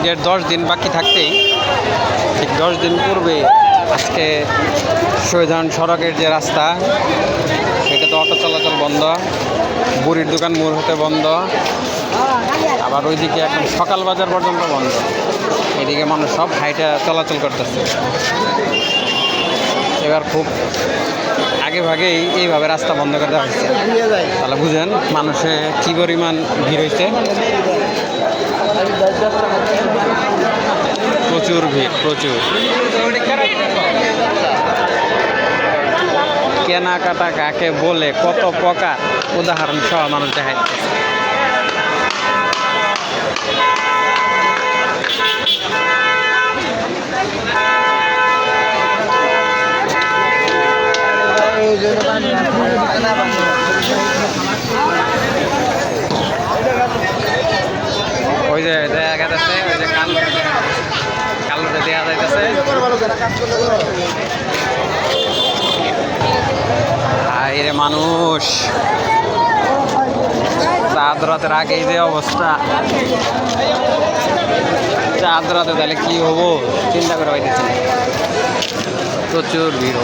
ঈদের 10 দিন বাকি থাকতেই ঠিক 10 দিন পূর্বে আজকে শহীদান সড়কের যে রাস্তা সেটা তো অটো চলাচল বন্ধ, বুড়ির দোকান মোড় হতে বন্ধ, আবার ওইদিকে একদম সকাল বাজার পর্যন্ত বন্ধ। এদিকে মানুষ সব হাইটা চলাচল করতেছে। এবার খুব আগে ভাগেই এইভাবে রাস্তা বন্ধ করে দেওয়া হয়েছে। তাহলে বুঝেন মানুষে কী পরিমাণ ভিড় হয়েছে। প্রচুর ভিড়, প্রচুর। কেনাকাটা কাকে বলে কত প্রকার উদাহরণ সহ মানুষ দেখাচ্ছে। ওই যে দেখা যাচ্ছে ওই যে কালোটা দেওয়া যাইতেছে। আরে মানুষ চাঁদ রাতের আগেই যে অবস্থা, চাঁদ রাতে তাহলে কি হবো চিন্তা করে পাইতেছি। প্রচুর ভিড়।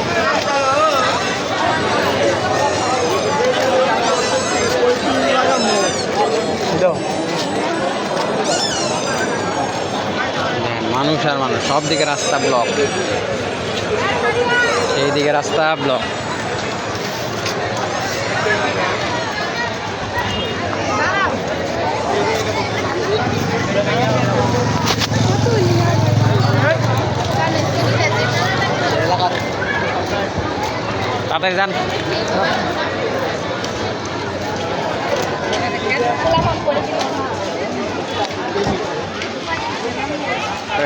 মানুষ আর মানুষ, সব দিকে রাস্তা ব্লক, এই দিকে রাস্তা ব্লক। তাড়াতাড়ি যান।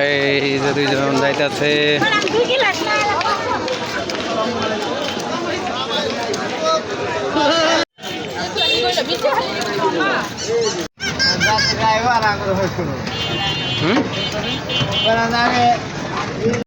এই যে দুইজন যাইতেছে।